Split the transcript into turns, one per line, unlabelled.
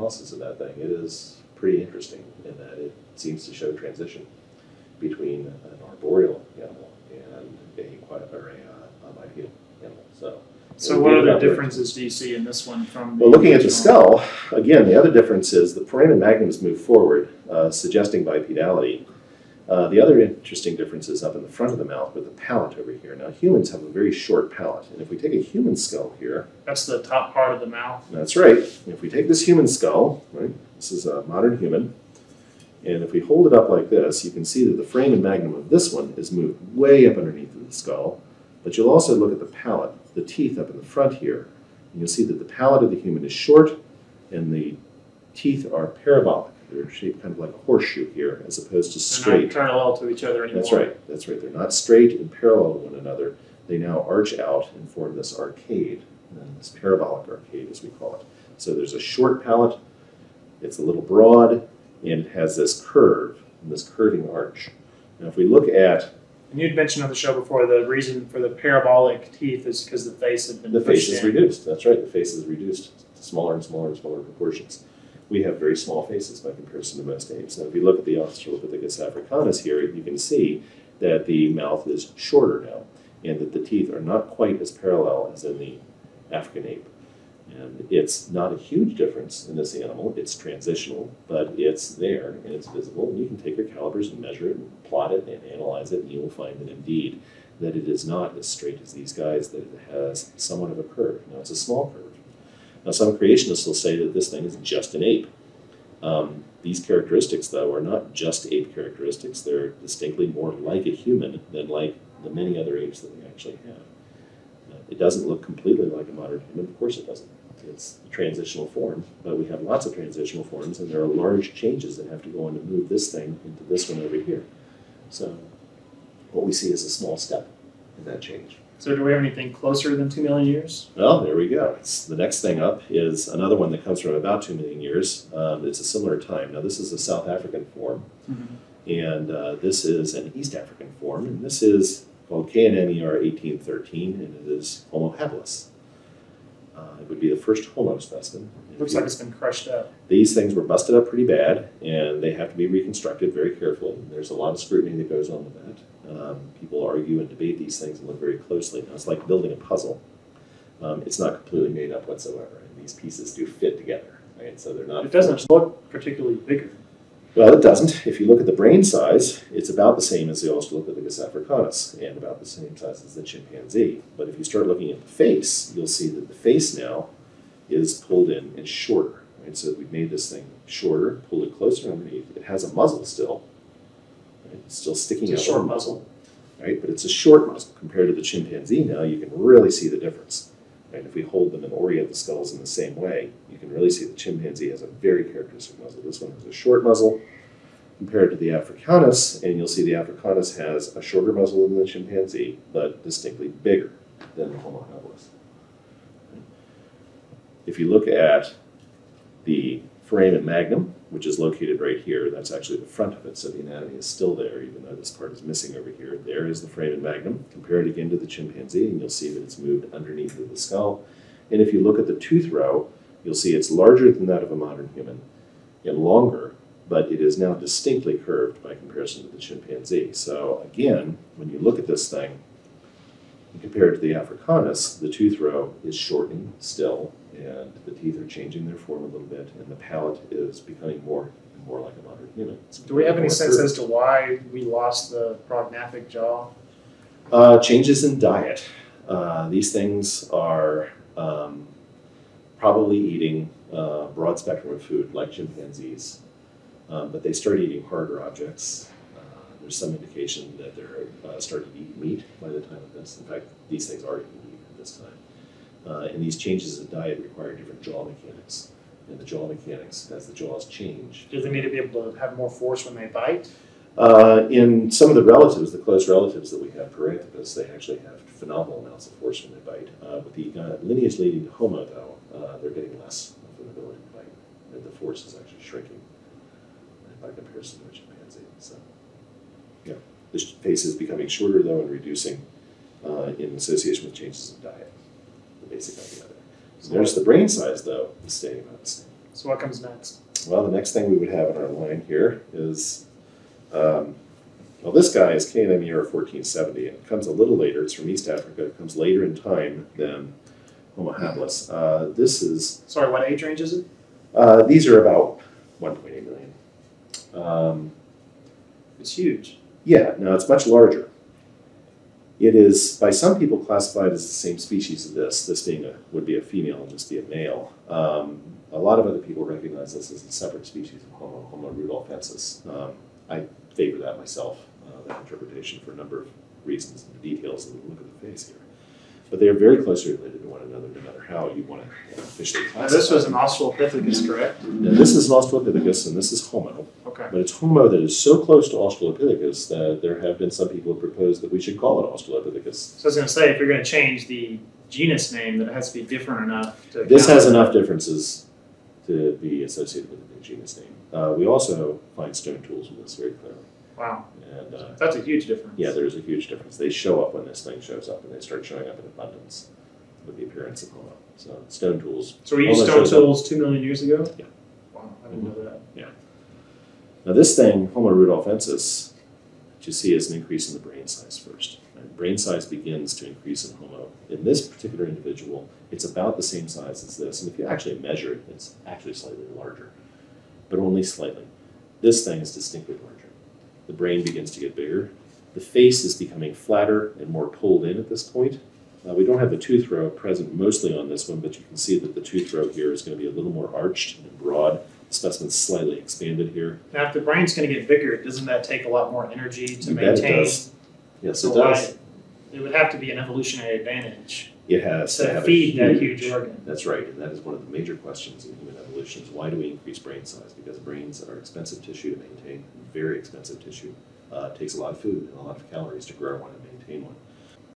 analysis of that thing, it is pretty interesting in that it seems to show transition between an arboreal animal and a bipedal animal.
So what other differences do you see in this one from the
Well, looking at the skull, again, the other difference is the foramen magnums move forward, suggesting bipedality. The other interesting difference is up in the front of the mouth with the palate over here. Now, humans have a very short palate, and if we take a human skull here...
That's the top part of the mouth?
That's right. If we take this human skull, right, this is a modern human, and if we hold it up like this, you can see that the foramen magnum of this one is moved way up underneath of the skull, but you'll also look at the palate, the teeth up in the front here, and you'll see that the palate of the human is short, and the teeth are parabolic. They're shaped kind of like a horseshoe here, as opposed to straight.
They're not parallel to each other anymore.
That's right. That's right. They're not straight and parallel to one another. They now arch out and form this arcade, this parabolic arcade, as we call it. So there's a short palate. It's a little broad, and it has this curve, this curving arch. Now, if we look at...
And you'd mentioned on the show before the reason for the parabolic teeth is because the face had been
pushed in. The face is reduced. That's right. The face is reduced to smaller and smaller and smaller proportions. We have very small faces by comparison to most apes. Now, if you look at the Australopithecus africanus here, you can see that the mouth is shorter now, and that the teeth are not quite as parallel as in the African ape. And it's not a huge difference in this animal. It's transitional, but it's there and it's visible. And you can take your calipers and measure it and plot it and analyze it, and you will find that indeed that it is not as straight as these guys, that it has somewhat of a curve. Now, it's a small curve. Now, some creationists will say that this thing is just an ape. These characteristics, though, are not just ape characteristics. They're distinctly more like a human than like the many other apes that we actually have. It doesn't look completely like a modern human. Of course it doesn't. It's a transitional form, but we have lots of transitional forms, and there are large changes that have to go on to move this thing into this one over here. So what we see is a small step in that change.
So do we have anything closer than 2 million years?
Well, there we go. The next thing up is another one that comes from about 2 million years. It's a similar time. Now, this is a South African form, and this is an East African form, and this is called KNMER 1813, and it is Homo habilis. It would be the first Homo specimen.
Looks like it's been crushed up.
These things were busted up pretty bad, and they have to be reconstructed very carefully. There's a lot of scrutiny that goes on with that. People argue and debate these things and look very closely. Now, it's like building a puzzle. It's not completely made up whatsoever, and these pieces do fit together, right? So they're not...
It doesn't look particularly bigger.
Well, it doesn't. If you look at the brain size, it's about the same as the Australopithecus africanus and about the same size as the chimpanzee. But if you start looking at the face, you'll see that the face now is pulled in and shorter. Right? So we've made this thing shorter, pulled it closer underneath. It has a muzzle still. Right? It's still sticking out.
It's a short muzzle.
Right? But it's a short muzzle. Compared to the chimpanzee now, you can really see the difference. Right? If we hold them and orient the skulls in the same way, you can really see the chimpanzee has a very characteristic muzzle. This one has a short muzzle compared to the africanus, and you'll see the africanus has a shorter muzzle than the chimpanzee, but distinctly bigger than the Homo habilis. If you look at the foramen magnum, which is located right here, that's actually the front of it, so the anatomy is still there, even though this part is missing over here. There is the foramen magnum. Compare it again to the chimpanzee, and you'll see that it's moved underneath of the skull. And if you look at the tooth row, you'll see it's larger than that of a modern human and longer, but it is now distinctly curved by comparison to the chimpanzee. So again, when you look at this thing, and compare it to the africanus, the tooth row is shortening still, and the teeth are changing their form a little bit, and the palate is becoming more and more like a modern human.
Do we have any sense as to why we lost the prognathic jaw?
Changes in diet. These things are probably eating a broad spectrum of food like chimpanzees, but they start eating harder objects. There's some indication that they're starting to eat meat by the time of this. In fact, these things are eating meat at this time. And these changes in diet require different jaw mechanics. And the jaw mechanics, as the jaws change.
Do they need to be able to have more force when they bite?
In some of the relatives, the close relatives that we have, Paranthropus, they actually have phenomenal amounts of force when they bite. With the lineage leading to Homo, though, they're getting less of an ability to bite. And the force is actually shrinking by comparison to a chimpanzee. So, yeah, the face is becoming shorter, though, and reducing in association with changes in diet. The basic idea there. So there's the brain size, though, is staying about the same.
So what comes next?
Well, the next thing we would have in our line here is, well, this guy is KNMER 1470, and it comes a little later. It's from East Africa. It comes later in time than Homo habilis. This is...
Sorry, what age range is it?
These are about 1.8 million.
It's huge.
Yeah, now it's much larger. It is, by some people, classified as the same species as this being would be a female and this be a male. A lot of other people recognize this as a separate species of Homo rudolfensis. I favor that myself, that interpretation, for a number of reasons and the details that we look at the face here. But they are very closely related to one another, no matter how you want to officially classify.
Now, this was an Australopithecus, correct?
Now, this is an Australopithecus, and this is Homo.
Okay.
But it's Homo that is so close to Australopithecus that there have been some people who propose that we should call it Australopithecus.
So I was going to say, if you're going to change the genus name, that it has to be different enough to...
This has enough differences to be associated with the genus name. We also find stone tools with this very clearly.
Wow.
And
that's a huge difference.
yeah, there's a huge difference. They show up when this thing shows up, and they start showing up in abundance with the appearance of Homo. So stone tools.
So we used stone tools 2 million years ago?
Yeah.
Wow, I didn't know that.
Yeah. Now this thing, Homo rudolfensis, what you see is an increase in the brain size first. Right? Brain size begins to increase in Homo. In this particular individual, it's about the same size as this, and if you actually measure it, it's actually slightly larger, but only slightly. This thing is distinctly larger. The brain begins to get bigger. The face is becoming flatter and more pulled in at this point. We don't have the tooth row present mostly on this one, but you can see that the tooth row here is going to be a little more arched and broad. The specimen's slightly expanded here.
Now, if the brain's going to get bigger, doesn't that take a lot more energy to
You
maintain?
bet it does. Yes,
So
it does.
it would have to be an evolutionary advantage
It has to
to
have
feed
a
that huge organ.
That's right, and that is one of the major questions in human evolution is why do we increase brain size? Because brains are expensive tissue to maintain, very expensive tissue. It takes a lot of food and a lot of calories to grow one and maintain one.